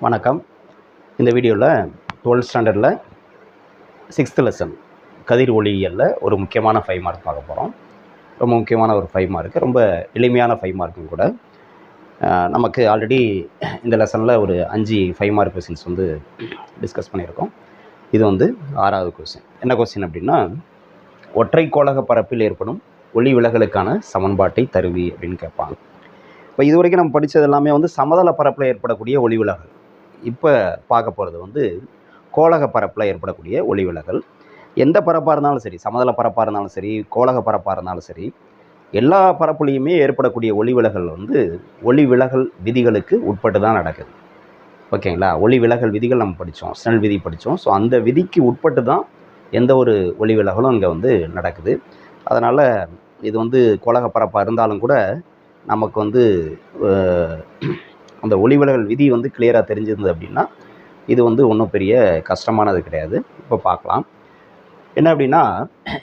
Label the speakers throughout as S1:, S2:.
S1: வணக்கம். இந்த வீடியோவில் 12th ஸ்டாண்டர்டில் 6th லெசன் கதிர் ஒளியியலில் ஒரு முக்கியமான 5 மார்க் பார்க்க போகிறோம். ரொம்ப முக்கியமான ஒரு 5 மார்க்கு, ரொம்ப எளிமையான 5 மார்க்கும் கூட. நமக்கு ஆல்ரெடி இந்த லெசனில் ஒரு 5 மார்க் கொஸ்டின்ஸ் வந்து டிஸ்கஸ் பண்ணியிருக்கோம். இது வந்து 6வது கொஸ்டின். என்ன கொஸ்டின் அப்படின்னா, ஒற்றை கோளக பரப்பில் ஏற்படும் ஒளி விலகலுக்கான சமன்பாட்டை தருவி அப்படின்னு கேட்பாங்க. இப்போ இது வரைக்கும் நம்ம படித்தது எல்லாமே வந்து சமதள பரப்பில் ஏற்படக்கூடிய ஒளி விலகல். இப்போ பார்க்க போகிறது வந்து கோளக பரப்பில் ஏற்படக்கூடிய ஒளி விலகல். எந்த பரப்பாக இருந்தாலும் சரி, சமதள பரப்பாக இருந்தாலும் சரி, கோளக பரப்பாக இருந்தாலும் சரி, எல்லா பரப்புலையுமே ஏற்படக்கூடிய ஒளி விலகல் வந்து ஒளி விலகல் விதிகளுக்கு உட்பட்டு தான் நடக்குது. ஓகேங்களா? ஒளி விலகல் விதிகள் நம்ம படித்தோம், ஸ்னெல் விதி படித்தோம். ஸோ அந்த விதிக்கு உட்பட்டு தான் எந்த ஒரு ஒளி விலகலும் இங்கே வந்து நடக்குது. அதனால் இது வந்து கோளக பரப்பாக இருந்தாலும் கூட நமக்கு வந்து அந்த ஒளி விலகல் விதி வந்து கிளியராக தெரிஞ்சிருந்தது அப்படின்னா இது வந்து ஒன்றும் பெரிய கஷ்டமானது கிடையாது. இப்போ பார்க்கலாம். என்ன அப்படின்னா,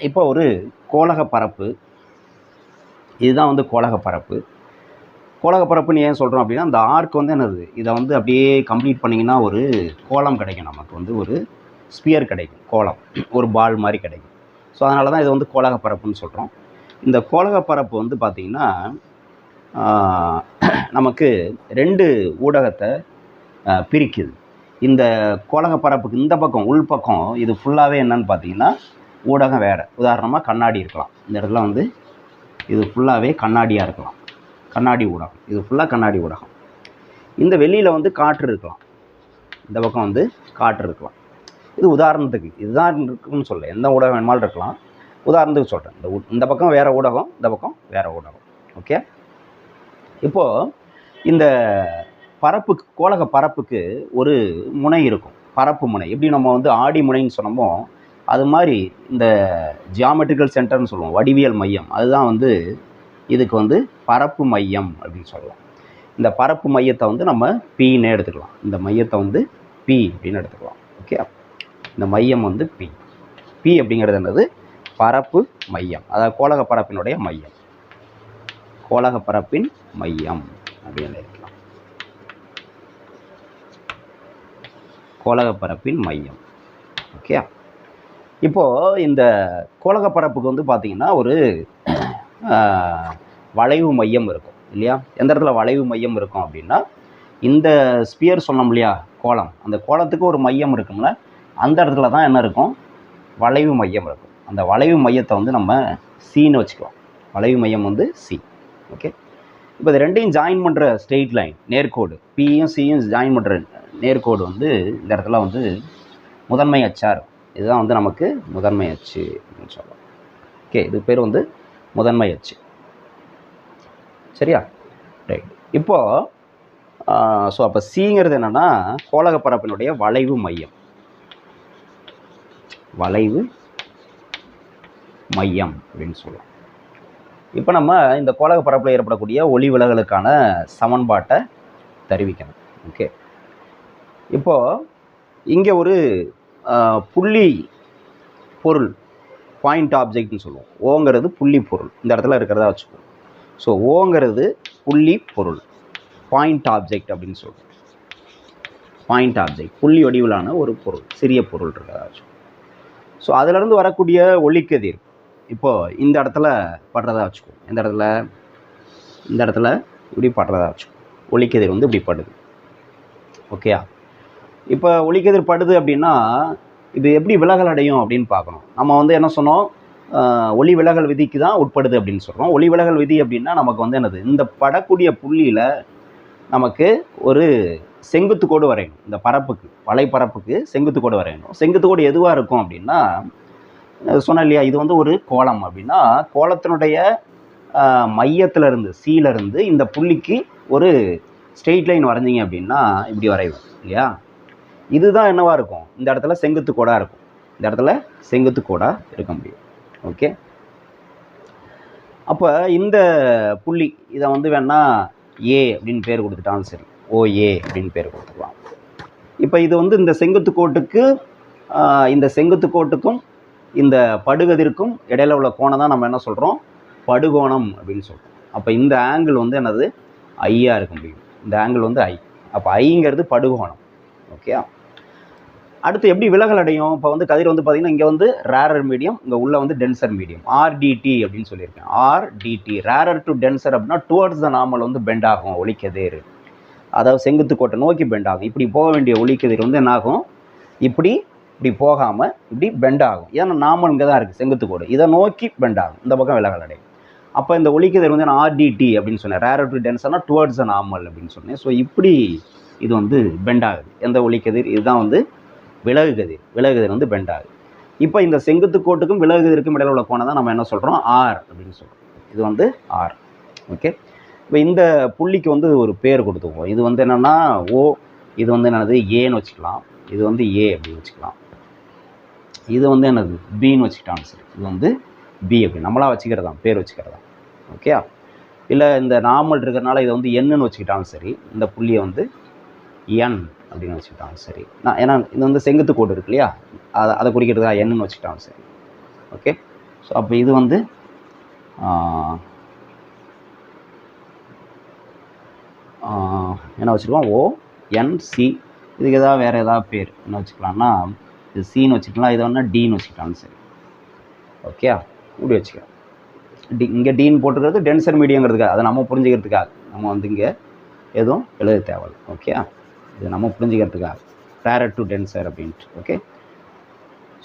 S1: இப்போ ஒரு கோளக பரப்பு, இதுதான் வந்து கோளக பரப்பு. கோளக பரப்புன்னு ஏன் சொல்கிறோம் அப்படின்னா, அந்த ஆர்க் வந்து என்னது, இதை வந்து அப்படியே கம்ப்ளீட் பண்ணிங்கன்னா ஒரு கோளம் கிடைக்கும். நமக்கு வந்து ஒரு ஸ்பியர் கிடைக்கும், கோளம், ஒரு பால் மாதிரி கிடைக்கும். ஸோ அதனால தான் இது வந்து கோளக பரப்புன்னு சொல்கிறோம். இந்த கோளக பரப்பு வந்து பார்த்திங்கன்னா நமக்கு 2 ஊடகத்தை பிரிக்குது. இந்த கோளக பரப்புக்கு இந்த பக்கம் உள்பக்கம் இது ஃபுல்லாகவே என்னன்னு பார்த்தீங்கன்னா ஊடகம் வேறு. உதாரணமாக கண்ணாடி இருக்கலாம். இந்த இடத்துல வந்து இது ஃபுல்லாகவே கண்ணாடியாக இருக்கலாம், கண்ணாடி ஊடகம். இது ஃபுல்லாக கண்ணாடி ஊடகம். இந்த வெளியில் வந்து காற்று இருக்கலாம், இந்த பக்கம் வந்து காற்று இருக்கலாம். இது உதாரணத்துக்கு, இதுதான் இருக்குன்னு சொல்ல, எந்த ஊடகம் வேணுமாலும் இருக்கலாம். உதாரணத்துக்கு சொல்கிறேன். இந்த பக்கம் வேறு ஊடகம், இந்த பக்கம் வேறு ஊடகம். ஓகே. இப்போது இந்த பரப்புக்கு, கோளக பரப்புக்கு ஒரு முனை இருக்கும், பரப்பு முனை. எப்படி நம்ம வந்து ஆடி முனைன்னு சொன்னோமோ அது மாதிரி இந்த ஜியாமெட்ரிக்கல் சென்டர்னு சொல்லுவோம், வடிவியல் மையம். அதுதான் வந்து இதுக்கு வந்து பரப்பு மையம் அப்படின்னு சொல்லலாம். இந்த பரப்பு மையத்தை வந்து நம்ம பின்னு எடுத்துக்கலாம். இந்த மையத்தை வந்து பி அப்படின்னு எடுத்துக்கலாம். ஓகே. இந்த மையம் வந்து பி. பி அப்படிங்கிறது என்னது? பரப்பு மையம். அதாவது கோளக பரப்பினுடைய மையம், கோளக பரப்பின் மையம் அப்படின்னு இருக்கலாம். கோளக பரப்பின் மையம். ஓகே. இப்போது இந்த கோளக பரப்புக்கு வந்து பார்த்திங்கன்னா ஒரு வளைவு மையம் இருக்கும் இல்லையா? எந்த இடத்துல வளைவு மையம் இருக்கும் அப்படின்னா, இந்த ஸ்பியர் சொன்னோம் இல்லையா, கோளம், அந்த கோளத்துக்கு ஒரு மையம் இருக்கும்ல, அந்த இடத்துல தான் என்ன இருக்கும்? வளைவு மையம் இருக்கும். அந்த வளைவு மையத்தை வந்து நம்ம சின்னு வச்சுக்கலாம். வளைவு மையம் வந்து சி. ஓகே. இப்போ இது ரெண்டையும் ஜாயின் பண்ணுற ஸ்ட்ரெயிட் லைன், நேர்கோடு, பியும் சியும் ஜாயின் பண்ணுற நேர்கோடு வந்து இந்த இடத்துல வந்து முதன்மை அச்சாக இருக்கும். இதுதான் வந்து நமக்கு முதன்மை அச்சு அப்படின்னு சொல்லலாம். ஓகே. இது பேர் வந்து முதன்மை அச்சு. சரியா? ரைட். இப்போது ஸோ அப்போ சிங்கிறது என்னென்னா கோளக பரப்பினுடைய வளைவு மையம், வளைவு மையம் அப்படின்னு சொல்லலாம். இப்போ நம்ம இந்த கோளக பரப்பில் ஏற்படக்கூடிய ஒளி விலகலுக்கான சமன்பாட்டை தெரிவிக்கணும். ஓகே. இப்போது இங்கே ஒரு புள்ளி பொருள், பாயிண்ட் ஆப்ஜெக்ட்னு சொல்லுவோம். ஓங்கிறது புள்ளி பொருள், இந்த இடத்துல இருக்கிறதா வச்சுக்குவோம். ஸோ ஓங்கிறது புள்ளி பொருள், பாயிண்ட் ஆப்ஜெக்ட் அப்படின்னு சொல்லுவோம். பாயிண்ட் ஆப்ஜெக்ட், புள்ளி வடிவிலான ஒரு பொருள், சிறிய பொருள் இருக்கிறதா வச்சுக்குவோம். ஸோ அதிலிருந்து வரக்கூடிய ஒளிக்கதிர் இப்போது இந்த இடத்துல படுறதா வச்சுக்குவோம். இந்த இடத்துல, இந்த இடத்துல இப்படி படுறதா வச்சுக்குவோம். ஒளிக்கதிர் வந்து இப்படி படுது. ஓகேயா? இப்போ ஒளிக்கதிர் படுது அப்படின்னா இது எப்படி விலகல் அடையும் அப்படின்னு பார்க்கணும். நம்ம வந்து என்ன சொன்னோம்? ஒளி விலகல் விதிக்கு தான் உட்படுது அப்படின்னு சொல்கிறோம். ஒளி விலகல் விதி அப்படின்னா நமக்கு வந்து என்னது? இந்த படக்கூடிய புள்ளியில் நமக்கு ஒரு செங்குத்து கோடு வரையணும். இந்த பரப்புக்கு, வலைப்பரப்புக்கு செங்குத்து கோடு வரையணும். செங்குத்து கோடு எதுவாக இருக்கும் அப்படின்னா, சொன்னேன் இல்லையா, இது வந்து ஒரு கோளம் அப்படின்னா கோளத்தினுடைய மையத்திலிருந்து, சீலேருந்து இந்த புள்ளிக்கு ஒரு ஸ்ட்ரெயிட் லைன் வரைஞ்சிங்க அப்படின்னா இப்படி வரைவோம் இல்லையா? இதுதான் என்னவாக இருக்கும்? இந்த இடத்துல செங்குத்து கோடாக இருக்கும். இந்த இடத்துல செங்குத்து கோடாக இருக்க முடியும். ஓகே. அப்போ இந்த புள்ளி இதை வந்து வேணால் ஏ அப்படின்னு பேர் கொடுத்துட்டாலும் சரி, ஓஏ அப்படின்னு பேர் கொடுத்துக்கலாம். இப்போ இது வந்து இந்த செங்குத்து கோட்டுக்கு, இந்த செங்குத்து கோட்டுக்கும் இந்த படுகதிருக்கும் இடையில உள்ள கோணம் தான் நம்ம என்ன சொல்கிறோம்? படுகோணம் அப்படின்னு சொல்கிறோம். அப்போ இந்த ஆங்கிள் வந்து என்னது? ஐயாக இருக்க முடியும். இந்த ஆங்கிள் வந்து ஐ. அப்போ ஐங்கிறது படுகோணம். ஓகே. அடுத்து எப்படி விலகல் அடையும்? இப்போ வந்து கதிர் வந்து பார்த்தீங்கன்னா இங்கே வந்து ரேரர் மீடியம், இங்கே உள்ள வந்து டென்சர் மீடியம். ஆர்டிடி அப்படின்னு சொல்லியிருக்கேன். ஆர்டிடி ரேரர் டு டென்சர் அப்படின்னா டுவர்ட்ஸ் த நார்மல் வந்து பெண்ட் ஆகும் ஒளிக்கதிர். அதாவது செங்குத்து கோட்டை நோக்கி பெண்ட் ஆகும். இப்படி போக வேண்டிய ஒளிக்கதிர் வந்து என்ன ஆகும்? இப்படி போகாமல் இப்படி பெண்ட் ஆகும். ஏன்னா நார்மல் இங்கே தான் இருக்குது செங்குத்து கோடு, இதை நோக்கி பெண்ட் ஆகும். இந்த பக்கம் விலகல் அடையும். அப்போ இந்த ஒளிக்கதிர் வந்து நான் ஆர்டிடி அப்படின்னு சொன்னேன். ரேரர் டு டென்சர்னா டுவர்ட்ஸ் த நார்மல் அப்படின்னு சொன்னேன். ஸோ இப்படி இது வந்து பெண்ட் ஆகுது. எந்த ஒளிக்கதிர்? இதுதான் வந்து விலகுகதிர். விலகுகதிர் வந்து பெண்ட் ஆகுது. இப்போ இந்த செங்குத்து கோட்டுக்கும் விலகுகதிருக்கும் இடையில உள்ள கோணம் தான் நம்ம என்ன சொல்கிறோம்? ஆர் அப்படின்னு சொல்கிறோம். இது வந்து ஆர். ஓகே. இப்போ இந்த புள்ளிக்கு வந்து ஒரு பேர் கொடுத்துக்குவோம். இது வந்து என்னென்னா ஓ, இது வந்து என்னது ஏன்னு வச்சுக்கலாம், இது வந்து ஏ அப்படின்னு வச்சுக்கலாம், இது வந்து என்னது பின்னு வச்சுக்கிட்டாலும் சரி, இது வந்து பி அப்படி நம்மளா வச்சுக்கிறதா, பேர் வச்சுக்கிறதா. ஓகே. இல்லை இந்த நார்மல் இருக்கிறதுனால இதை வந்து என்னன்னு வச்சுக்கிட்டாலும் சரி, இந்த புள்ளியை வந்து என் அப்படின்னு வச்சுக்கிட்டாலும் சரி. நான் ஏன்னா இது வந்து செங்குத்து கோடு இருக்கு இல்லையா, அதை குறிக்கிறதுக்காக என்னன்னு வச்சுக்கிட்டாலும் சரி. ஓகே. ஸோ அப்போ இது வந்து என்ன வச்சுருக்கோம்? ஓ என் சி. இதுக்கு ஏதாவது வேறு ஏதாவது பேர் என்ன வச்சுக்கலாம்னா, இது சின்னு வச்சுக்கலாம், இதை வேணால் டின்னு வச்சுக்கிட்டாலும் சரி. ஓகே. இப்படி வச்சுக்கலாம். இங்கே டீன்னு போட்டுக்கிறது டென்சர் மீடியங்கிறதுக்காக, அதை நம்ம புரிஞ்சுக்கிறதுக்காக நம்ம வந்து இங்கே எதுவும் எழுத தேவையில்லை. ஓகே. இது நம்ம புரிஞ்சுக்கிறதுக்காக ரேரர் டு டென்சர் அப்படின்ட்டு. ஓகே.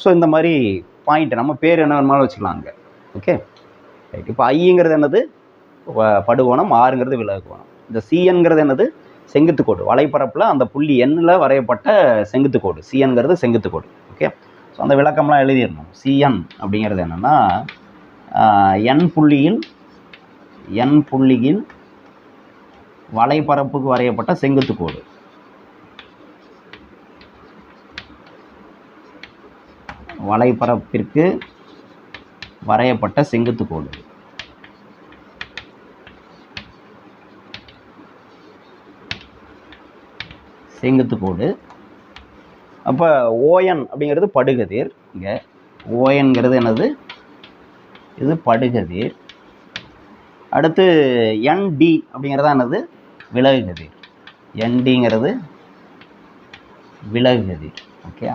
S1: ஸோ இந்த மாதிரி பாயிண்ட் நம்ம பேர் என்ன வேணுமாலும் வச்சுக்கலாம் அங்கே. Okay right. இப்போ ஐங்கிறது என்னது? படுகோணம். ஆறுங்கிறது விலகுகோணம். இந்த சிஎன்கிறது என்னது? செங்குத்து கோடு. வலைப்பரப்பில் அந்த புள்ளி எண்ணில் வரையப்பட்ட செங்குத்து கோடு. சிஎன்கிறது செங்குத்து கோடு. ஓகே. ஸோ அந்த விளக்கம்லாம் எழுதிடணும். சிஎன் அப்படிங்கிறது என்னென்னா என் புள்ளியில் வலைப்பரப்புக்கு வரையப்பட்ட செங்குத்து கோடு. வலைப்பரப்பிற்கு வரையப்பட்ட செங்குத்து கோடு. செங்குத்து கோடு. அப்போ ஓஎன் அப்படிங்கிறது படுகதிர். இங்கே ஓஎன்கிறது என்னது? இது படுகதிர். அடுத்து என்டி அப்படிங்கிறதா என்னது? விலகுகதிர். என்டிங்கிறது விலகுகதிர். ஓகே.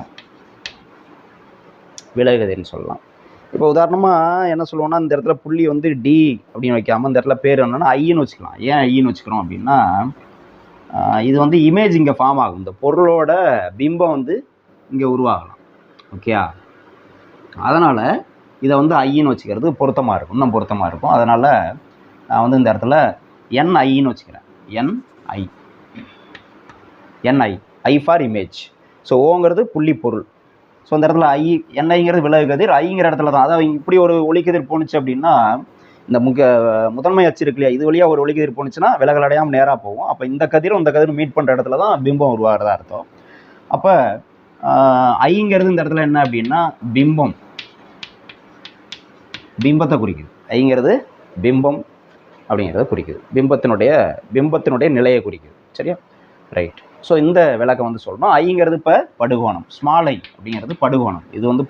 S1: விலகுகதிர்னு சொல்லலாம். இப்போ உதாரணமாக என்ன சொல்லுவோம்னா, இந்த இடத்துல புள்ளி வந்து டி அப்படின்னு வைக்காமல் இந்த இடத்துல பேர் என்னன்னா ஐன்னு வச்சுக்கலாம். ஏன் ஐன்னு வச்சுக்கிறோம் அப்படின்னா, இது வந்து இமேஜ் இங்கே ஃபார்ம் ஆகும். இந்த பொருளோட பிம்பம் வந்து இங்கே உருவாகலாம். ஓகே. அதனால் இதை வந்து ஐன்னு வச்சுக்கிறது பொருத்தமாக இருக்கும், இன்னும் பொருத்தமாக இருக்கும். அதனால் நான் வந்து இந்த இடத்துல என்ஐன்னு வச்சுக்கிறேன். NI I for image. So ஓங்கிறது புள்ளி பொருள். ஸோ இந்த இடத்துல என்ஐங்கிறது விலகுகதிர். ஐங்கிற இடத்துல தான், அதாவது இப்படி ஒரு ஒளிக்கதிர் போணுச்சு அப்படின்னா, இந்த முதன்மை அச்சு இருக்கு இல்லையா, இது வழியாக ஒரு ஒளிக்கதிர் போணுச்சுன்னா விலகல் அடையாமல் நேராக போகும். அப்போ இந்த கதிரும் இந்த கதிரும் மீட் பண்ணுற இடத்துல தான் பிம்பம் உருவாகிறதா அர்த்தம். அப்போ ஐங்கிறது இந்த இடத்துல என்ன அப்படின்னா பிம்பத்தை குறிக்குது. ஐங்கிறது பிம்பம் அப்படிங்கிறத குறிக்குது. பிம்பத்தினுடைய நிலையை குறிக்குது. சரியா? ரைட். ஸோ இந்த விளக்கம் வந்து சொல்லணும். ஐங்கிறது இப்போ படுகோணம். ஸ்மால் ஐ அப்படிங்கிறது படுகோணம். இது வந்து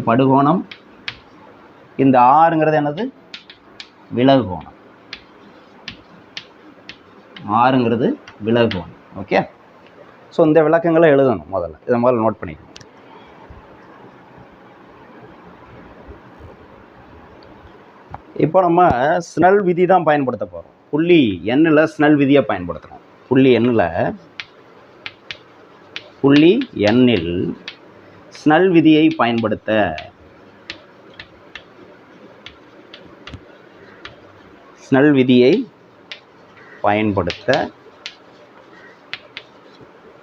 S1: படுகோணம். இந்த ஆறுங்கிறது என்னது? விலகுகோணம். ஆறுங்கிறது விலகுகோணம். ஓகே. ஸோ இந்த விளக்கங்களை எழுதணும். இதை முதல்ல நோட் பண்ணிக்கணும். இப்போ நம்ம ஸ்னெல் விதி தான் பயன்படுத்த போகிறோம். புள்ளி எண்ணில் ஸ்னெல் விதியை பயன்படுத்துகிறோம். புள்ளி எண்ணில் ஸ்னெல் விதியை பயன்படுத்த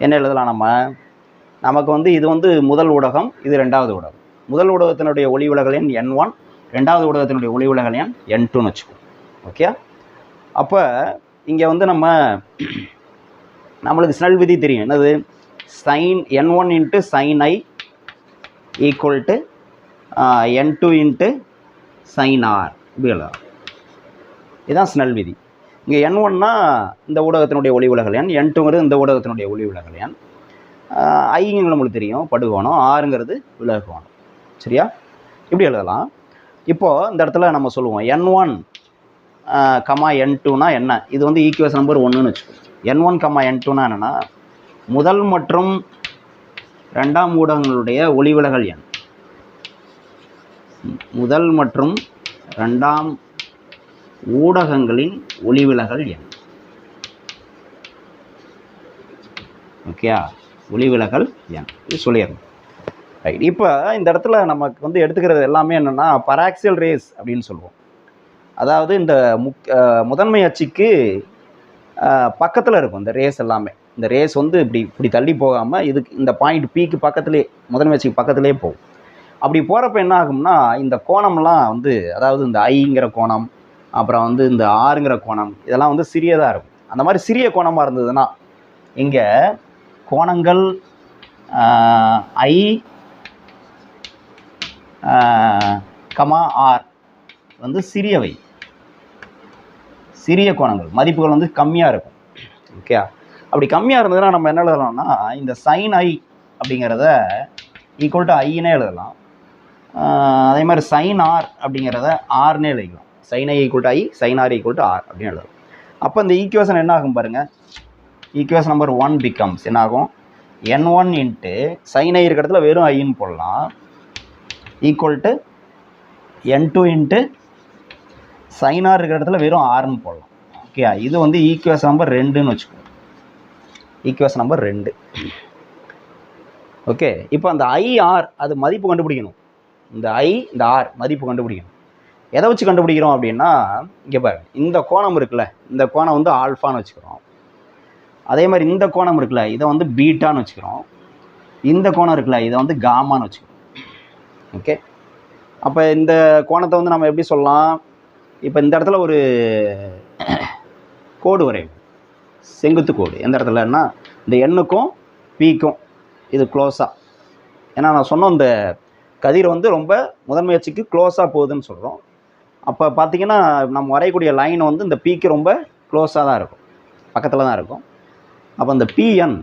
S1: என்ன எழுதலாம்? நமக்கு வந்து இது வந்து முதல் ஊடகம், இது ரெண்டாவது ஊடகம். முதல் ஊடகத்தினுடைய ஒளி விலகல் எண் N1, ரெண்டாவது ஊடகத்தினுடைய ஒளி விலகல் எண் N2ன்னு வச்சுக்கோம். ஓகே. அப்போ இங்கே வந்து நம்மளுக்கு ஸ்னெல் விதி தெரியும். என்னது? sin N1 × sin I = N2 × sin R. இப்படி எழுதலாம். இதுதான் ஸ்னெல் விதி. இங்கே N1னா இந்த ஊடகத்தினுடைய ஒளி விலகல் எண், N2ங்கிறது இந்த ஊடகத்தினுடைய ஒளி விலகல் எண், ஐங்கிறது நம்மளுக்கு தெரியும் படுகோணம், ஆறுங்கிறது விலகுகோணம். சரியா? இப்படி எழுதலாம். இப்போது இந்த இடத்துல நம்ம சொல்லுவோம் N1, N2னா என்ன? இது வந்து ஈக்குவேஷன் நம்பர் 1ன்னு வச்சுக்கோம். N1, N2னா என்னென்னா முதல் மற்றும் இரண்டாம் ஊடகங்களுடைய ஒளிவிலகல் எண். முதல் மற்றும் இரண்டாம் ஊடகங்களின் ஒளிவிலகல் எண். ஓகே, ஒளிவிலகல் எண் இது சொல்லிடணும். ரைட். இப்போ இந்த இடத்துல நமக்கு வந்து எடுத்துக்கிறது எல்லாமே என்னென்னா பராக்சியல் ரேஸ் அப்படின்னு சொல்லுவோம். அதாவது இந்த முதன்மை அச்சுக்கு பக்கத்தில் இருக்கும் இந்த ரேஸ் எல்லாமே. இந்த ரேஸ் வந்து இப்படி தள்ளி போகாமல் இதுக்கு இந்த பாயிண்ட் பிக்கு பக்கத்துலேயே, முதன்மை அச்சுக்கு பக்கத்துலேயே போகும். அப்படி போகிறப்ப என்ன ஆகும்னா இந்த கோணம்லாம் வந்து, அதாவது இந்த ஐங்கிற கோணம், அப்புறம் வந்து இந்த ஆறுங்கிற கோணம், இதெல்லாம் வந்து சிறியதாக இருக்கும். அந்த மாதிரி சிறிய கோணமாக இருந்ததுன்னா இங்கே கோணங்கள் ஐ, ஆர் வந்து சிறியவை, சிறிய கோணங்கள், மதிப்புகள் வந்து கம்மியாக இருக்கும். ஓகே, அப்படி கம்மியாக இருந்ததுன்னா நம்ம என்ன எழுதலாம்னா இந்த சைன் ஐ அப்படிங்கிறத ஈக்குவல் டு ஐன்னே எழுதலாம். அதே மாதிரி சைன் ஆர் அப்படிங்கிறத ஆர்னே எழுதிக்கலாம். Sine i equal to i, sine r equal to r அப்படின்னு எழுதலாம். அப்போ இந்த ஈக்குவேஷன் என்ன ஆகும் பாருங்கள். ஈக்குவேஷன் நம்பர் 1 பிகம்ஸ் என்ன ஆகும், N1 இன்ட்டு சைன் ஐ இருக்கிற இடத்துல வெறும் ஐன்னு போடலாம், equal to N2 into sine r இருக்கிற இடத்துல வெறும் ஆர்னு போடலாம். ஓகே, இது வந்து ஈக்குவேஷன் நம்பர் 2ன்னு வச்சுக்கோங்க. Equation number 2. ஓகே, இப்போ அந்த ஐஆர் அது மதிப்பு கண்டுபிடிக்கணும். இந்த ஐ, இந்த ஆர் மதிப்பு கண்டுபிடிக்கணும். எதை வச்சு கண்டுபிடிக்கிறோம் அப்படின்னா, இங்கே பாருங்க, இந்த கோணம் இருக்குல்ல, இந்த கோணம் வந்து ஆல்ஃபான்னு வச்சுக்கிறோம். அதே மாதிரி இந்த கோணம் இருக்குல்ல, இதை வந்து பீட்டான்னு வச்சுக்கிறோம். இந்த கோணம் இருக்குல்ல, இதை வந்து காமான்னு வச்சுக்கிறோம். ஓகே, அப்போ இந்த கோணத்தை வந்து நம்ம எப்படி சொல்லலாம், இப்போ இந்த இடத்துல ஒரு கோடு வரையும், செங்குத்து கோடு. எந்த இடத்துலன்னா இந்த எண்ணுக்கும் பிக்கும் இது க்ளோஸாக. ஏன்னா நான் சொன்னோம் இந்த கதிர் வந்து ரொம்ப முதன்மை அச்சுக்கு க்ளோஸாக போகுதுன்னு சொல்கிறோம். அப்போ பார்த்திங்கன்னா நம்ம வரையக்கூடிய லைன் வந்து இந்த பிக்கு ரொம்ப க்ளோஸாக தான் இருக்கும், பக்கத்தில் தான் இருக்கும். அப்போ இந்த பிஎன்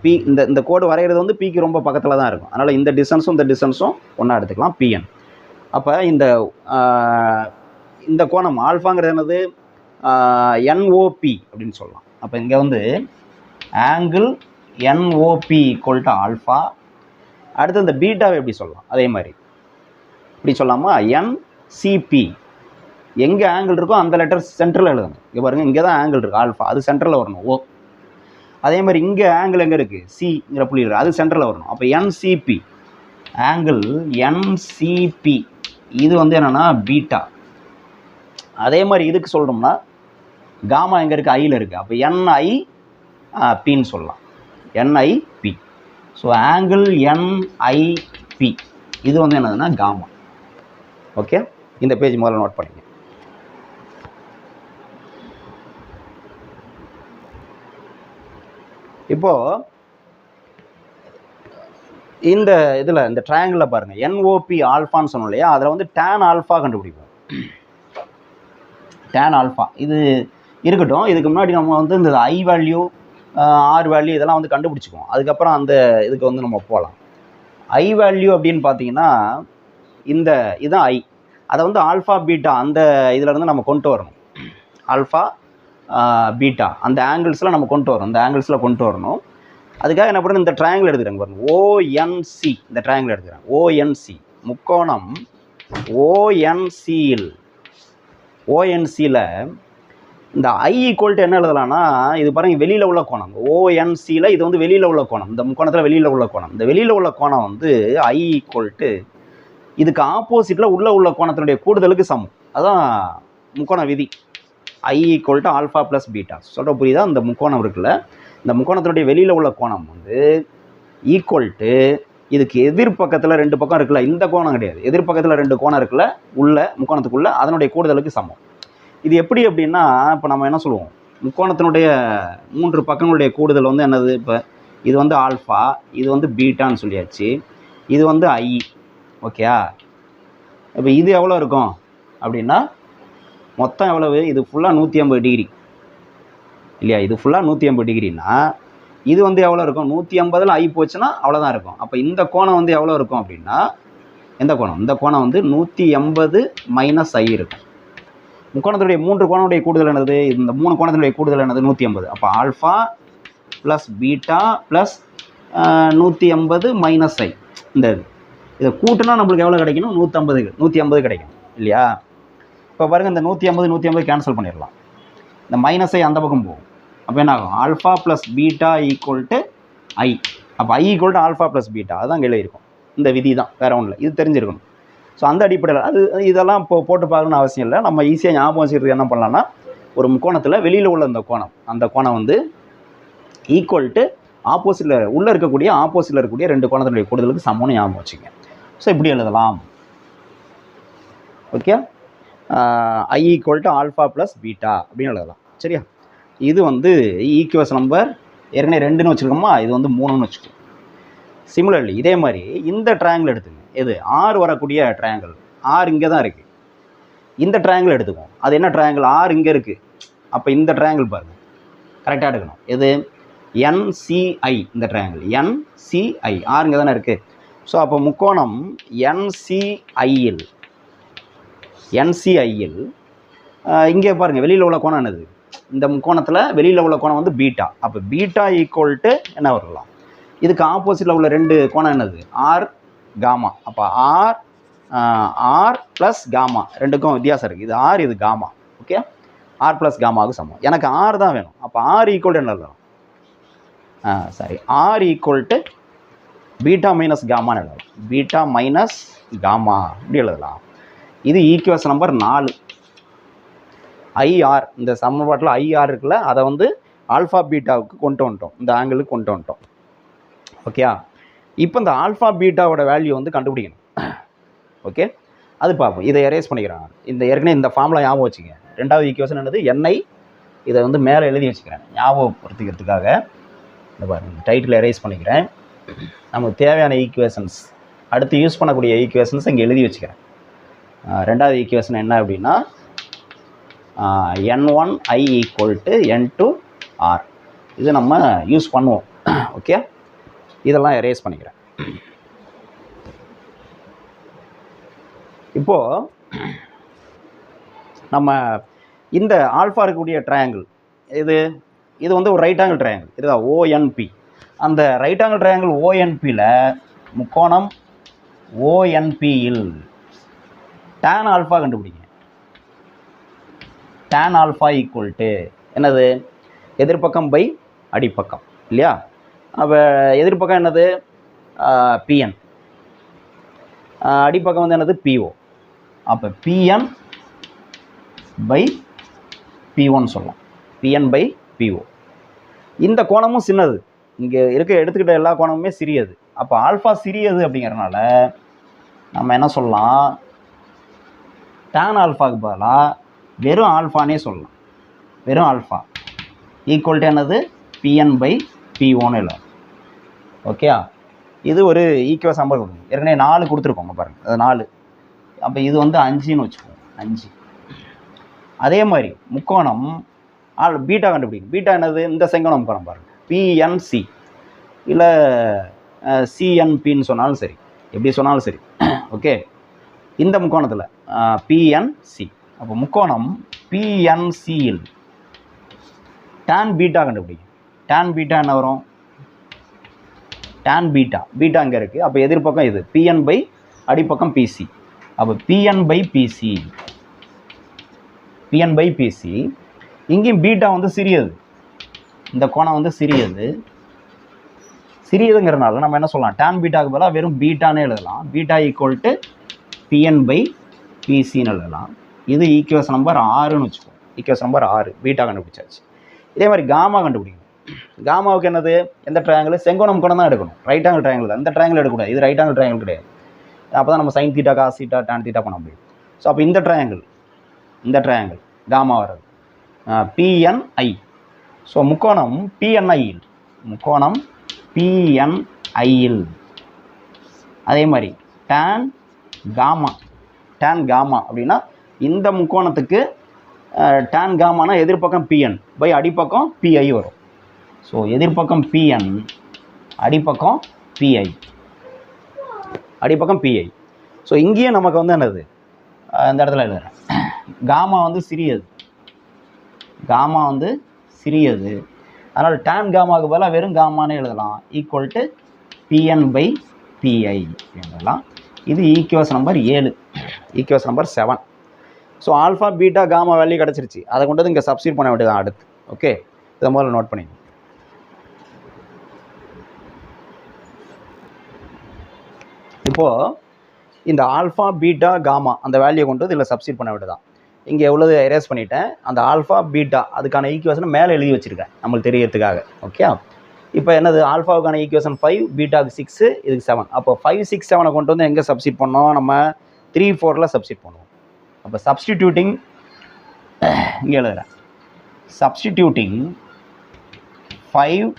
S1: பி இந்த கோடு வரைகிறது வந்து பிக்கு ரொம்ப பக்கத்தில் தான் இருக்கும். அதனால் இந்த டிஸ்டன்ஸும் இந்த டிஸ்டன்ஸும் ஒன்றா எடுத்துக்கலாம், பிஎன். அப்போ இந்த கோணம் ஆல்ஃபாங்கிறது என்னது, என்ஓபி அப்படின்னு சொல்லலாம். அப்போ இங்கே வந்து angle NOP equal to alpha. அடுத்து இந்த பீட்டாவை எப்படி சொல்லலாம், அதே மாதிரி இப்படி சொல்லாமா, என்சிபி. எங்கே ஆங்கிள் இருக்கோ அந்த லெட்டர் சென்டரில் எழுதணும். இங்கே பாருங்கள், இங்கே தான் ஆங்கிள் இருக்குது ஆல்ஃபா, அது சென்டரில் வரணும், ஓ. அதே மாதிரி இங்கே ஆங்கிள் எங்கே இருக்குது, சிங்கிற புள்ளி இருக்குது, அது சென்டரில் வரணும். அப்போ என்சிபி, ஆங்கிள் என்சிபி இது வந்து என்னென்னா பீட்டா. அதே மாதிரி இதுக்கு சொல்கிறோம்னா காமா எங்கே இருக்குது, ஐயில் இருக்குது. அப்போ என்ஐ பின்னு சொல்லலாம், என்ஐபி. ஸோ ஆங்கிள் என்ஐபி இது வந்து என்னதுன்னா காமா. ஓகே, இந்த பேஜ் முதல்ல நோட் பண்ணிங்க. இப்போது இந்த இதில் இந்த ட்ரையாங்கிளில் பாருங்கள், என்ஓபி ஆல்ஃபான்னு சொன்னோம் இல்லையா, அதில் வந்து டேன் ஆல்ஃபா கண்டுபிடிப்போம். டேன் ஆல்ஃபா இது இருக்கட்டும். இதுக்கு முன்னாடி நம்ம வந்து இந்த ஐ வேல்யூ, ஆர் வேல்யூ இதெல்லாம் வந்து கண்டுபிடிச்சிக்குவோம். அதுக்கப்புறம் அந்த இதுக்கு வந்து நம்ம போகலாம். ஐ வேல்யூ அப்படின்னு பார்த்தீங்கன்னா இதுதான் ஐ. அதை வந்து ஆல்ஃபா பீட்டா அந்த இதில் இருந்து நம்ம கொண்டு வரணும். ஆல்ஃபா பீட்டா அந்த ஆங்கிள்ஸில் நம்ம கொண்டு வரணும், இந்த ஆங்கிள்ஸில் கொண்டு வரணும். அதுக்காக என்ன பண்ணுறது, இந்த ட்ரையாங்கிள் எடுத்துக்கிறாங்க பாருங்க, ஓஎன்சி. இந்த ட்ரையாங்கிள் எடுத்துக்கிறாங்க, ஓஎன்சி முக்கோணம். ஓஎன்சியில் இந்த ஐ ஈக்குவல் டு என்ன எழுதலாம்னா, இது பாருங்கள் வெளியில் உள்ள கோணம். ஓஎன்சியில் இது வந்து வெளியில் உள்ள கோணம், இந்த முக்கோணத்தில் வெளியில் உள்ள கோணம். இந்த வெளியில் உள்ள கோணம் வந்து ஐ ஈக்குவல் டு இதுக்கு ஆப்போசிட்டில் உள்ள கோணத்தினுடைய கூடுதலுக்கு சமம். அதான் முக்கோண விதி. I equal to alpha plus beta. சொல்கிற புரியுதா, இந்த முக்கோணம் இருக்குல்ல, இந்த முக்கோணத்தினுடைய வெளியில் உள்ள கோணம் வந்து ஈக்குவல் டு இதுக்கு எதிர்பக்கத்தில் 2 பக்கம் இருக்குல்ல, இந்த கோணம் கிடையாது, எதிர்பக்கத்தில் 2 கோணம் இருக்குல்ல உள்ள முக்கோணத்துக்குள்ளே, அதனுடைய கூடுதலுக்கு சமம். இது எப்படி அப்படின்னா, இப்போ நம்ம என்ன சொல்லுவோம், முக்கோணத்தினுடைய 3 பக்கங்களுடைய கூடுதல் வந்து என்னது, இப்போ இது வந்து ஆல்ஃபா, இது வந்து பீட்டான்னு சொல்லியாச்சு, இது வந்து ஐ. ஓகேயா, இப்போ இது எவ்வளோ இருக்கும் அப்படின்னா மொத்தம் எவ்வளவு, இது ஃபுல்லாக 180 டிகிரி இல்லையா, இது ஃபுல்லாக 180 டிகிரினா இது வந்து எவ்வளோ இருக்கும், 180ல் ஐ போச்சுன்னா அவ்வளோதான் இருக்கும். அப்போ இந்த கோணம் வந்து எவ்வளோ இருக்கும் அப்படின்னா, எந்த கோணம், இந்த கோணம் வந்து 180 மைனஸ் ஐ இருக்கும். முக்கோணத்துடைய 3 கோணத்துடைய கூடுதல் என்னது? இந்த 3 கோணத்தினுடைய கூடுதல் என்னது? 180. அப்போ alpha plus beta plus 180 minus I. இந்த இதை கூட்டினா நம்மளுக்கு எவ்வளோ கிடைக்கணும்? 150 கிடைக்கும் இல்லையா? இப்போ பாருங்கள், இந்த 150 கேன்சல் பண்ணிடலாம். இந்த மைனஸ் ஐ அந்த பக்கம் போகும். அப்போ என்ன ஆகும்? Alpha plus beta equal to I. அப்போ I equal to alpha plus beta. அதுதான் இங்கே இருக்கும். இந்த விதி தான், வேறு ஒன்றும் இல்லை. இது தெரிஞ்சிருக்கணும். ஸோ அந்த அடிப்படையில் இதெல்லாம் இப்போ போட்டு பார்க்கணும்னு அவசியம் இல்லை. நம்ம ஈஸியாக ஞாபகம் வச்சுக்கிறதுக்கு என்ன பண்ணலாம்னா, ஒரு முக்கோணத்தில் வெளியில் உள்ள அந்த கோணம் வந்து ஈக்குவல் டு ஆப்போசிட்டில் உள்ளே இருக்கக்கூடிய ஆப்போசிட்டில் இருக்கக்கூடிய 2 கோணத்தினுடைய கூடுதலுக்கு சமம்னு ஞாபகம் வச்சுங்க. ஸோ இப்படி எழுதலாம். Okay, I equal to alpha plus beta அப்படின்னு எழுதலாம். சரியா? இது வந்து ஈக்குவேஷன் நம்பர் ஏற்கனவே 2ன்னு வச்சுருக்கோமா, இது வந்து 3ன்னு வச்சுக்கோம். சிமிலர்லி இதே மாதிரி இந்த ட்ரையாங்கிள் எடுத்துங்க. எது? ஆர் வரக்கூடிய ட்ரையாங்கிள். ஆர் இங்கே தான் இருக்குது. இந்த ட்ரையாங்கிள் எடுத்துக்குவோம். அது என்ன ட்ரையாங்கிள்? ஆர் இங்கே இருக்குது. அப்போ இந்த ட்ரையாங்கிள் பாருங்கள், கரெக்டாக எடுக்கணும். எது? என்சிஐ. இந்த ட்ரையாங்கிள் என்சிஐ. ஆர் இங்கே தானே இருக்குது. ஸோ அப்போ முக்கோணம் என்சிஐயில் இங்கே பாருங்கள், வெளியில் உள்ள கோணம் என்னது? இந்த முக்கோணத்தில் வெளியில் உள்ள கோணம் வந்து பீட்டா. அப்போ பீட்டா ஈக்குவல் டு என்ன வரலாம்? இதுக்கு ஆப்போசிட்டில் உள்ள 2 கோணம் என்னது? R gamma. அப்போ ஆர் ப்ளஸ் காமா, 2க்கும் வித்தியாசம் இருக்குது. இது ஆர், இது காமா. ஓகே, ஆர் ப்ளஸ் காமாவுக்கு சமம். எனக்கு ஆர் தான் வேணும். அப்போ ஆர் ஈக்குவல் டு என்ன எழுதலாம்? R equal to beta minus காமான்னு எழுதலாம். பீட்டா மைனஸ் காமா இப்படி எழுதலாம். இது ஈக்குவேஷன் நம்பர் 4. ஐஆர், இந்த சமன்பாட்டில் ஐஆர் இருக்குல்ல, அதை வந்து ஆல்ஃபா பீட்டாவுக்கு கொண்டு வந்துட்டோம். இந்த ஆங்கிளுக்கு கொண்டு வந்துட்டோம். ஓகேயா? இப்போ இந்த ஆல்ஃபா பீட்டாவோட வேல்யூ வந்து கண்டுபிடிக்கணும். ஓகே, அது பார்ப்போம். இதை எரேஸ் பண்ணிக்கிறேன். இந்த ஏற்கனவே இந்த ஃபார்முலா ஞாபகம் வச்சுங்க. 2வது ஈக்குவேஷன் என்னது? என்ஐ. இதை வந்து மேலே எழுதி வச்சுக்கிறேன் ஞாபகப்படுத்திக்கிறதுக்காக. இந்த பாருங்கள், டைட்டில் எரேஸ் பண்ணிக்கிறேன். நமக்கு தேவையான ஈக்குவேஷன்ஸ், அடுத்து யூஸ் பண்ணக்கூடிய ஈக்குவேஷன்ஸ் இங்கே எழுதி வச்சுக்கிறேன். 2வது ஈக்குவேஷன் என்ன அப்படின்னா, n1i ஈக்குவல் டு n2r. இது நம்ம யூஸ் பண்ணுவோம். ஓகே, இதெல்லாம் எரேஸ் பண்ணிக்கிறேன். இப்போது நம்ம இந்த ஆல்ஃபா இருக்கக்கூடிய ட்ரையாங்கிள் இது வந்து ஒரு ரைட் ஆங்கிள் ட்ரையாங்கிள். இதுதான் ஓஎன்பி. அந்த ரைட் ஆங்கிள் ட்ரையாங்கிள் ஓஎன்பியில் முக்கோணம் ஓஎன்பியில் tan ஆல்ஃபா கண்டுபிடிங்க. tan ஆல்ஃபா ஈக்குவல் டு என்னது? எதிர்பக்கம் பை அடிப்பக்கம் இல்லையா? அப்போ எதிர்பக்கம் என்னது? பிஎன். அடிப்பக்கம் வந்து என்னது? பிஓ. அப்போ பிஎன் பை பிஓன்னு சொல்லலாம். PN by PO. இந்த கோணமும் சின்னது. இங்கே எடுத்துக்கிட்ட எல்லா கோணமுமே சிறியது. அப்போ ஆல்ஃபா சிறியது அப்படிங்கிறனால நம்ம என்ன சொல்லலாம்? tan ஆல்ஃபாவுக்கு பதிலாக வெறும் ஆல்ஃபானே சொல்லலாம். வெறும் ஆல்ஃபா ஈக்குவல் டு என்னது? பிஎன் பை பிஓன்னு இல்லை. ஓகே, இது ஒரு ஈக்குவேஷன் நம்பர் கொடுங்க. ஏற்கனவே 4 கொடுத்துருக்கோங்க பாருங்கள், அது 4. அப்போ இது வந்து 5ன்னு வச்சுக்கோங்க. 5. அதே மாதிரி முக்கோணம் பீட்டா கண்டுபிடிக்கும். பீட்டா என்னது? இந்த செங்கோணம் முக்கோணம் பாருங்கள், பிஎன்சி இல்லை சிஎன்பின்னு சொன்னாலும் சரி, எப்படி சொன்னாலும் சரி. ஓகே, இந்த முக்கோணத்தில் பிஎன்சி. அப்போ முக்கோணம் பிஎன்சியில் tan பீட்டா கண்டுபிடிக்கும். tan பீட்டா என்ன வரும்? tan பீட்டா இங்கே இருக்குது. அப்போ எதிர்பக்கம் இது பிஎன் பை அடிப்பக்கம் பிசி. அப்போ பிஎன் பை பிசி. இங்கேயும் பீட்டா வந்து சிறியது. இந்த கோணம் வந்து சிறியதுங்கிறனால நம்ம என்ன சொல்லலாம்? tan பீட்டாவுக்கு பதிலாக வெறும் பீட்டானே எழுதலாம். Beta equal to PN by பிசின்னு எழுதலாம். இது ஈக்குவேஷன் நம்பர் 6ன்னு வச்சுக்கோம். ஈக்குவேஷன் நம்பர் 6 பீட்டா கண்டுபிடிச்சாச்சு. இதே மாதிரி காமா கண்டுபிடிக்கணும். காமாவுக்கு என்னது? எந்த ட்ரையாங்கிள்? செங்கோணம் முக்கோணம் தான் எடுக்கணும். ரைட் ஆங்கிள் ட்ரையாங்கிள் தான். இந்த ட்ரையாங்கிள் எடுக்கக்கூடாது. இது ரைட் ஆங்கிள் ட்ரையாங்கிள் கிடையாது. அப்போ தான் நம்ம sine theta, cos theta, tan theta பண்ண முடியும். ஸோ அப்போ இந்த ட்ரையாங்கிள் காமா வர்றது பிஎன்ஐ. ஸோ முக்கோணம் பிஎன்ஐயில் அதே மாதிரி tan காமா அப்படின்னா இந்த முக்கோணத்துக்கு tan காமானா எதிர்பக்கம் பிஎன் பை அடிப்பக்கம் பிஐ வரும். ஸோ எதிர்பக்கம் பிஎன், அடிப்பக்கம் பிஐ. ஸோ இங்கேயும் நமக்கு வந்து என்னது? இந்த இடத்துல எழுதுறேன், காமா வந்து சிறியது, காமா வந்து சிறியது. அதனால் டேன் காமாவுக்கு பதிலாக வெறும் காமானே எழுதலாம். ஈக்குவல் டு PN/PI எழுதலாம். இது equation number 7. Equation number 7. So alpha beta gamma value கிடச்சிருச்சு. அதை கொண்டு வந்து இங்கே சப்ஸ்டிட் பண்ண வேண்டியதான் அடுத்து. ஓகே, இதை முதல்ல நோட் பண்ணிங்க. இப்போது இந்த ஆல்ஃபா பீட்டா காமா அந்த வேல்யூ கொண்டு வந்து இதில் சப்ஸ்டிட் பண்ண வேண்டியதான். இங்கே எவ்வளவு எரேஸ் பண்ணிட்டேன். அந்த ஆல்ஃபா பீட்டா அதுக்கான ஈக்குவேஷனை மேலே எழுதி வச்சுருக்கேன் நம்மளுக்கு தெரியறதுக்காக. ஓகே, இப்போ என்னது ஆல்ஃபாவுக்கான ஈக்குவேஷன் 5, பீட்டாவுக்கு 6, இதுக்கு 7. அப்போ 5, 6, 7 கொண்டு வந்து எங்கே சப்ஸ்டிட் பண்ணோம்? நம்ம 3, 4ல் சப்ஸ்டிட் பண்ணுவோம். அப்போ சப்ஸ்டிடியூட்டிங் இங்கே எழுதுகிறேன். சப்ஸ்டிடியூட்டிங் 5,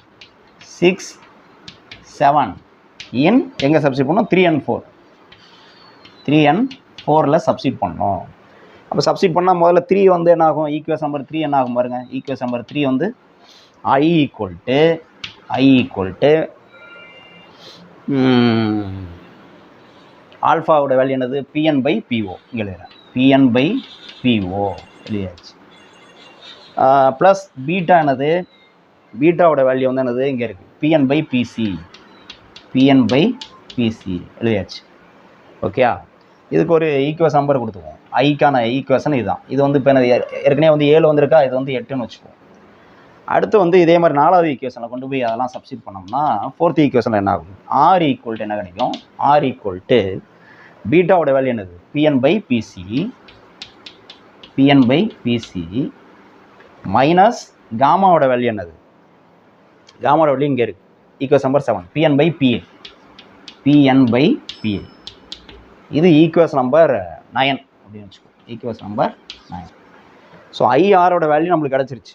S1: 6, 7 இன் எங்கே சப்ஸ்டிட் பண்ணோம்? 3 and 4. 3 and 4ல் சப்ஸ்டிட் பண்ணோம். அப்போ சப்ஸ்டிட் பண்ணால் முதல்ல 3 வந்து என்ன ஆகும்? ஈக்குவேஷன் நம்பர் 3 என்ன ஆகும் பாருங்கள். ஈக்குவேஷன் நம்பர் 3 வந்து I ஈக்குவல் டு ஆல்ஃபாவோட வேல்யூ என்னது? PN/PO இங்கே எழுதுகிறேன். PN/PO எழுதியாச்சு. ப்ளஸ் பீட்டா என்னது? பீட்டாவோட வேல்யூ வந்து என்னது? இங்கே இருக்குது PN/PC. PN/PC எழுதியாச்சு. ஓகே, இதுக்கு ஒரு ஈக்குவேஷன் நம்பர் கொடுத்துக்குவோம். ஐக்கான ஈக்குவேஷன் இதுதான். இது வந்து இப்போ ஏற்கனவே வந்து 7 வந்திருக்கா, இது வந்து 8ன்னு வச்சுக்குவோம். அடுத்து வந்து இதே மாதிரி 4வது ஈக்குவேஷனில் கொண்டு போய் அதெல்லாம் சப்ஸ்டிட் பண்ணோம்னா 4th ஈக்குவேஷனில் என்ன ஆகும்? R ஈக்குவல் டு என்ன கிடைக்கும்? R ஈக்குவல் டு பீட்டாவோட வேல்யூ என்னது? PN/PC மைனஸ் காமாவோட வேல்யூ என்னது? காமாவோட வேல்யூ இங்கே இருக்குது. Equation number 7 PN/PA. இது ஈக்குவேஷன் நம்பர் 9 அப்படின்னு வச்சுக்கோ. Equation number 9. ஸோ IRோட வேல்யூ நம்மளுக்கு கிடச்சிருச்சு.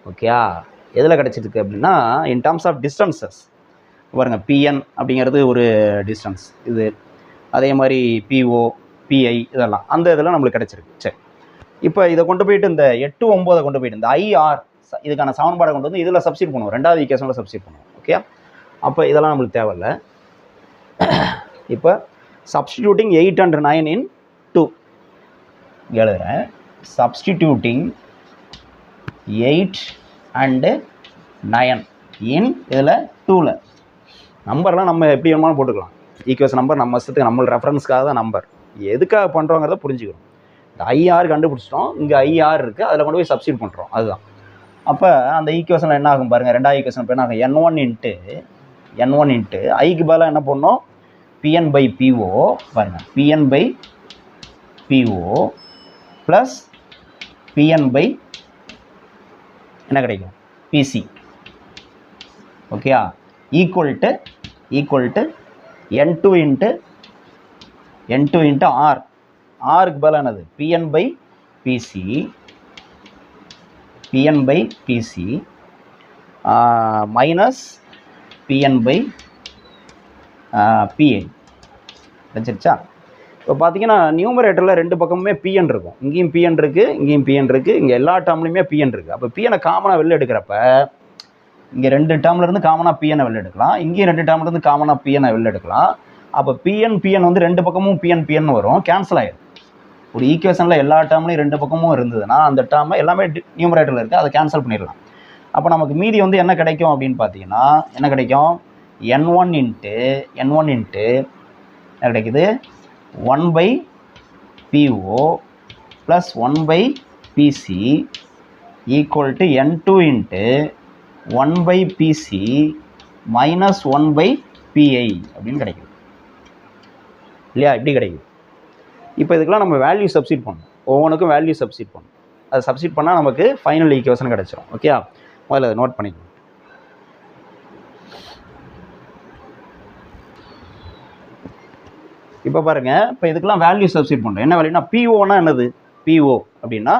S1: ஓகே, எதில் கிடச்சிருக்கு அப்படின்னா இன் டர்ம்ஸ் ஆஃப் டிஸ்டன்சஸ் பாருங்கள். PN அப்படிங்கிறது ஒரு டிஸ்டன்ஸ் இது. அதே மாதிரி PO, PI இதெல்லாம் அந்த இதெல்லாம் நம்மளுக்கு கிடச்சிருக்கு. சரி, இப்போ இதை கொண்டு போயிட்டு இந்த 8, 9 கொண்டு போயிட்டு இந்த IR இதுக்கான சமன்பாடை கொண்டு வந்து இதில் சப்ஸ்டிட் பண்ணுவோம். 2வது ஈக்குவேஷனில் சப்ஸ்டிட் பண்ணுவோம். ஓகே, அப்போ இதெல்லாம் நம்மளுக்கு தேவையில்லை. இப்போ சப்ஸ்டிடியூட்டிங் 8 and 9 in 2 எழுதுகிறேன். சப்ஸ்டிடியூட்டிங் 8 and 9 in இதில் 2ல் நம்பர்லாம் நம்ம எப்படி வேணுமாலும் போட்டுக்கலாம். ஈக்குவேஷன் நம்பர் நம்ம இஷ்டத்துக்கு, நம்ம ரெஃபரன்ஸ்க்காக தான் நம்பர். எதுக்காக பண்ணுறோங்கிறத புரிஞ்சுக்கணும். இந்த IR கண்டுபிடிச்சிட்டோம், இங்கே IR இருக்குது, அதில் கொண்டு போய் சப்ஸ்டிட் பண்ணுறோம். அதுதான். அப்போ அந்த ஈக்குவேஷனில் என்ன ஆகும் பாருங்கள். 2வது ஈக்குவேஷன் இப்போ என்ன ஆகும்? N1 இன்ட்டு ஐக்கு பதிலாக என்ன பண்ணோம்? PN/PO பாருங்கள். PN/PO ப்ளஸ் PN/ என்ன கிடைக்கும்? PC. Okay, equal to N2 into R. ஆருக்கு பதிலாக என்னது? PN/PC minus PN/PA கிடைச்சிருச்சா? இப்போ பார்த்தீங்கன்னா நியூமரேட்டரில் 2 பக்கமுமே PN இருக்கும். இங்கேயும் PN இருக்குது, இங்கேயும் PN இருக்குது, இங்கே எல்லா டேர்ம்லையுமே PN இருக்குது. அப்போ PN காமனாக வெளில எடுக்கிறப்ப இங்கே 2 டேர்ம்லேருந்து காமனாக PN வெளில எடுக்கலாம், இங்கேயும் 2 டேர்ம்லேருந்து காமனாக PN வெளில எடுக்கலாம். அப்போ PN வந்து 2 பக்கமும் PN வரும், கேன்சல் ஆகிடும். ஒரு ஈக்குவேஷனில் எல்லா டேர்ம்லையும் 2 பக்கமும் இருந்ததுன்னா அந்த டேர்மை எல்லாமே நியூமரேட்டரில் இருக்குது, அதை கேன்சல் பண்ணிடலாம். அப்போ நமக்கு மீதி வந்து என்ன கிடைக்கும் அப்படின்னு பார்த்தீங்கன்னா என்ன கிடைக்கும்? N1 இன்ட்டு என்ன கிடைக்குது? 1/PO plus 1/PC equal to N2 into 1/PC minus 1/PI அப்படின்னு கிடைக்குது இல்லையா? இப்படி கிடைக்குது. இப்போ இதுக்கெல்லாம் நம்ம வேல்யூ சப்ஸ்டிட் பண்ணணும். ஒவ்வொன்றுக்கும் வேல்யூ சப்ஸ்டிட் பண்ணணும். அதை சப்ஸ்டிட் பண்ணால் நமக்கு ஃபைனல் ஈக்குவேஷன் கிடச்சிரும். ஓகே, முதல்ல அதை நோட் பண்ணிக்கணும். இப்போ பாருங்கள், இப்போ இதுக்கெல்லாம் வேல்யூ சப்ஸ்டிட் பண்ணுறோம். என்ன வேல்யூனா POனா என்னது? PO அப்படின்னா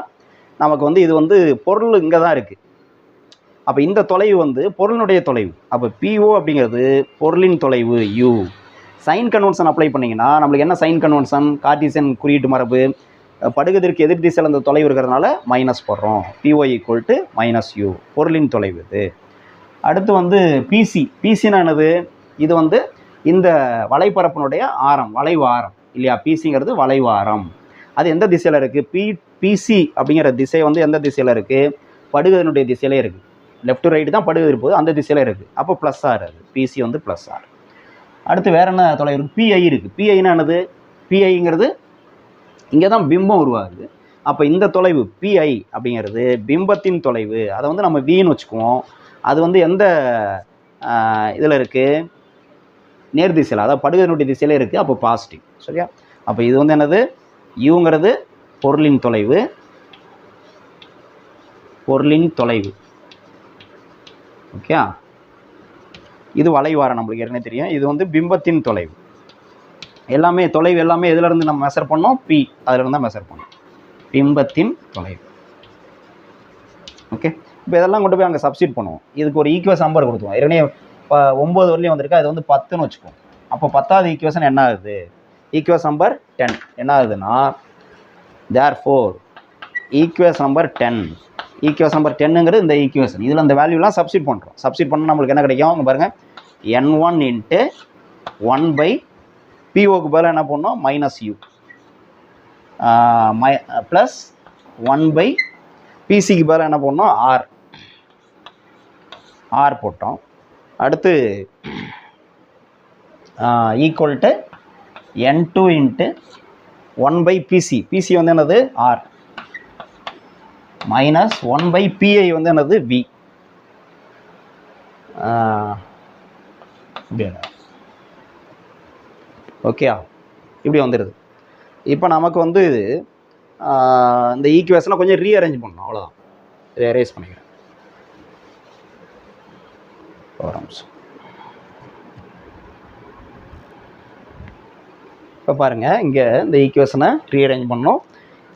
S1: நமக்கு வந்து இது வந்து பொருள் இங்கே தான் இருக்குது. அப்போ இந்த தொலைவு வந்து பொருளினுடைய தொலைவு. அப்போ PO அப்படிங்கிறது பொருளின் தொலைவு U. சைன் கன்வென்ஷன் அப்ளை பண்ணிங்கன்னா நம்மளுக்கு என்ன சைன் கன்வென்ஷன்? கார்ட்டீசியன் குறியீட்டு மரபு. படுகதிற்கு எதிர் திசையில் அந்த தொலைவு இருக்கிறதுனால மைனஸ் போடுறோம். PO ஈக்குவல் டு -U, பொருளின் தொலைவு இது. அடுத்து வந்து PCனா என்னது? இது வந்து இந்த வலைப்பரப்பினுடைய ஆரம், வளைவு ஆரம் இல்லையா? PCங்கிறது வளைவு ஆரம். அது எந்த திசையில் இருக்குது? பிசி அப்படிங்கிற திசை வந்து எந்த திசையில் இருக்குது? படுகதினுடைய திசையிலே இருக்குது. லெஃப்ட் டு ரைட்டு தான் படுகதிர் இருப்போது, அந்த திசையில் இருக்குது. அப்போ ப்ளஸ் ஆர், அது பிசி வந்து ப்ளஸ் ஆர். அடுத்து வேறு என்ன தொலைவு இருக்குது? பிஐ இருக்குது. பிஐன்னா என்னது? பிஐங்கிறது இங்கே தான் பிம்பம் உருவாகுது. அப்போ இந்த தொலைவு பிஐ அப்படிங்கிறது பிம்பத்தின் தொலைவு. அதை வந்து நம்ம வின்னு வச்சுக்குவோம். அது வந்து எந்த இதில் இருக்குது? நேர் திசையில், அதாவது படுகதினுடைய திசையிலே இருக்குது. அப்போ பாசிட்டிவ். சரியா? அப்போ இது வந்து என்னது? யூங்கிறது பொருளின் தொலைவு. பொருளின் தொலைவு. ஓகே, இது வளைவாரம் நம்மளுக்கு ஏற்கனவே தெரியும். இது வந்து பிம்பத்தின் தொலைவு. எல்லாமே தொலைவு எல்லாமே எதுலேருந்து நம்ம மெஷர் பண்ணோம்? பி, அதிலிருந்து தான் மெஷர் பண்ணோம். பிம்பத்தின் தொலைவு. ஓகே, இப்போ இதெல்லாம் கொண்டு போய் அங்கே சப்ஸ்டிட் பண்ணுவோம். இதுக்கு ஒரு ஈக்குவேஷன் நம்பர் கொடுத்துவோம். ஏற்கனவே 9 வரலையும் வந்திருக்கு. அது வந்து 10ன்னு வச்சுக்கோம். அப்போ 10வது ஈக்குவேஷன் என்ன ஆகுது? ஈக்குவேஷன் நம்பர் 10 என்ன ஆகுதுன்னா, therefore equation number 10. Equation number 10ங்கிறது இந்த ஈக்குவேஷன். இதில் அந்த வேல்யூலாம் சப்ஸ்டிட் பண்ணுறோம். சப்ஸ்டிட் பண்ணால் நம்மளுக்கு என்ன கிடைக்கும்? அங்கே பாருங்கள், n1 × 1/POக்கு பதிலாக என்ன பண்ணோம்? -u ப்ளஸ் 1/PCக்கு பதிலாக என்ன பண்ணோம்? r போட்டோம். அடுத்து equal to n2 × 1/PC. PC வந்து என்னது? r மைனஸ் 1/PI வந்து என்னது? v. ஓகே, இப்படி வந்துடுது. இப்போ நமக்கு வந்து இந்த ஈக்குவேஷனை கொஞ்சம் ரீஅரேஞ்ச் பண்ணணும், அவ்வளோதான். இதை எரேஸ் பண்ணிக்கிறேன் ஒரு நிமிஷம். இப்போ பாருங்கள், இங்கே இந்த ஈக்குவேஷனை ரீஅரேஞ்ச் பண்ணோம்.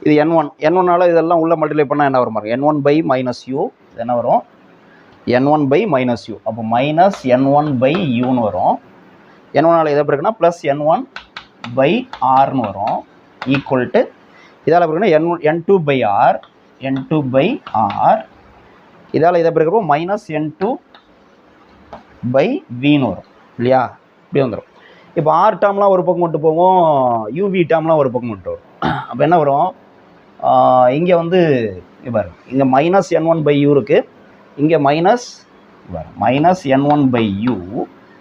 S1: இது n1 இதெல்லாம் உள்ள மல்டிப்ளை பண்ணால் என்ன வரும் பாருங்க? n1/-u என்ன வரும்? n1/-u. அப்போ -n1/uன்னு வரும். n1 எதை பிறகுனா ப்ளஸ் n1/rன்னு வரும். ஈக்குவல் டு இதால் பிறகுனா n2/r, n2/r. இதால் இதை பிறகு -n2/vன்னு வரும் இல்லையா? இப்படி வந்துடும். இப்போ r டேர்ம்லாம் ஒரு பக்கம் கொண்டு போவோம், uv டேர்ம்லாம் ஒரு பக்கம் கொண்டு வரும். அப்போ என்ன வரும்? இங்கே வந்து பாரு, இங்கே -n1/u இருக்குது. இங்கே -n1/u.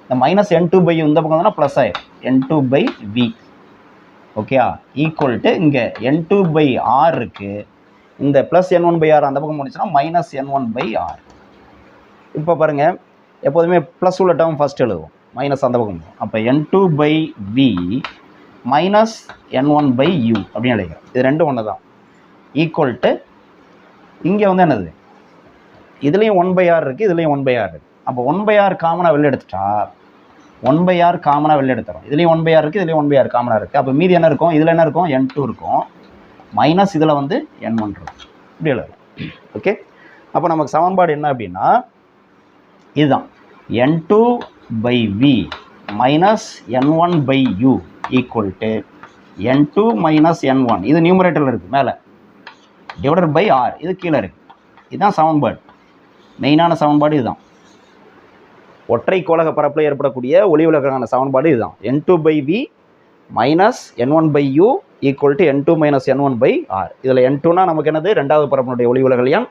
S1: இந்த -n2/u இந்த பக்கம் வந்தோன்னா ப்ளஸ் ஆயிடும், n2/v. ஓகே, ஈக்குவல் டு இங்கே n2/r இருக்குது. இந்த ப்ளஸ் n1/r அந்த பக்கம் முடிச்சுன்னா -n1/r. இப்போ பாருங்கள், எப்போதுமே ப்ளஸ் உள்ள டேர்ம் ஃபஸ்ட் எழுதுவோம், மைனஸ் அந்த பக்கம். அப்போ n2/v மைனஸ் n1/u அப்படின்னு எழுதிக்கிறோம். இது ரெண்டும் ஒன்று தான். ஈக்குவல் டு இங்கே வந்து என்னது? இதுலேயும் 1/r இருக்குது, இதுலேயும் 1/r இருக்குது. அப்போ 1/r காமனாக வெளில எடுத்துட்டா 1/r காமனாக வெளில எடுத்துறோம். இதுலேயும் 1/r இருக்குது, இதுலேயும் 1/r காமனாக இருக்குது. அப்போ மீதி என்ன இருக்கும்? இதில் என்ன இருக்கும்? n2 இருக்கும். மைனஸ் இதில் வந்து n1 இருக்கும். இப்படி எழுதுறோம். ஓகே, அப்போ நமக்கு சமன்பாடு என்ன அப்படின்னா இதுதான், n2/v minus n1/u equal to n2 minus n1. இது நியூமரேட்டரில் இருக்குது மேலே, டிவைடட் பை r இது கீழே இருக்குது. இதுதான் சமன்பாடு, மெயினான சமன்பாடு இதுதான். ஒற்றை கோளக பரப்பில் ஏற்படக்கூடிய ஒளி விலகலுக்கான சமன்பாடு இதுதான். n2/v minus n1/u equal to n2 minus n1/r. இதில் n2னா நமக்கு என்னது? ரெண்டாவது பரப்பினுடைய ஒளி விலகல் எண்.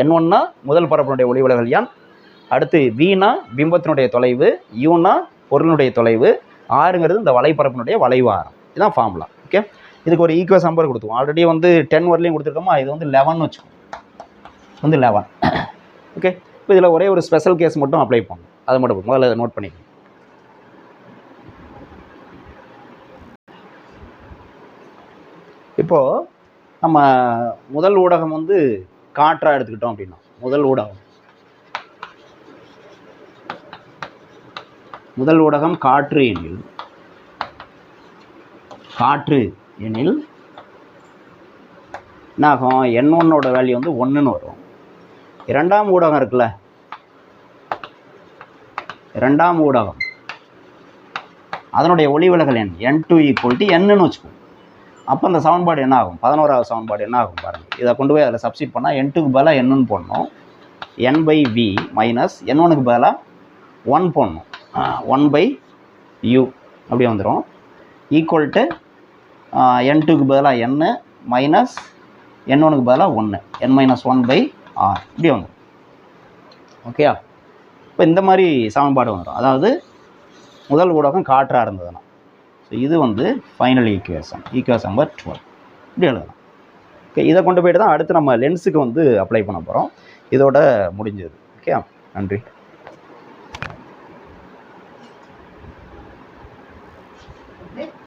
S1: n1னா முதல் பரப்பினுடைய ஒளி விலகல் எண். அடுத்து vனா பிம்பத்தினுடைய தொலைவு, uனா பொருளினுடைய தொலைவு, rங்கிறது இந்த வலைப்பரப்பினுடைய வளைவாரம். இதுதான் ஃபார்முலா. ஓகே, இதுக்கு ஒரு ஈக்குவேஷன் நம்பர் கொடுத்துவோம். ஆல்ரெடி வந்து 10 வரலையும் கொடுத்துருக்கோமா, இது வந்து 11 வச்சுக்கோம், வந்து 11. ஓகே, இப்போ இதில் ஒரே ஒரு ஸ்பெஷல் கேஸ் மட்டும் அப்ளை பண்ணணும். அதை மட்டும் முதல்ல நோட் பண்ணிக்கணும். இப்போது நம்ம முதல் ஊடகம் வந்து காற்றாக எடுத்துக்கிட்டோம் அப்படின்னா, முதல் ஊடகம் காற்று எனில் என்னாகும்? n1ஓட வேல்யூ வந்து 1ன்னு வரும். இரண்டாம் ஊடகம் இருக்குல்ல, இரண்டாம் ஊடகம் அதனுடைய ஒளி விலகல் எண் n2 ஈக்குவல் டு nன்னு வச்சுக்கோம். அப்போ அந்த சமன்பாடு என்ன ஆகும்? 11வது சமன்பாடு என்ன ஆகும் பாருங்கள். இதை கொண்டு போய் அதில் சப்ஸ்டிட் பண்ணால் n2க்கு பதிலாக nன்னு போடணும். n/v மைனஸ் n1க்கு பதிலாக 1 போடணும், 1/u அப்படி வந்துடும். ஈக்குவல் டு n2க்கு பதிலாக n, மைனஸ் n1க்கு பதிலாக 1 n-1/r இப்படி வந்துடும். ஓகேயா? இப்போ இந்த மாதிரி சமன்பாடு வந்துடும். அதாவது முதல் ஊடகம் காற்றாக இருந்ததுன்னா. ஸோ இது வந்து ஃபைனல் ஈக்குவேஷன் நம்பர் 12 இப்படி எழுதலாம். ஓகே, இதை கொண்டு போய்ட்டு தான் அடுத்து நம்ம லென்ஸுக்கு வந்து அப்ளை பண்ண போகிறோம். இதோட முடிஞ்சது. ஓகே, நன்றி.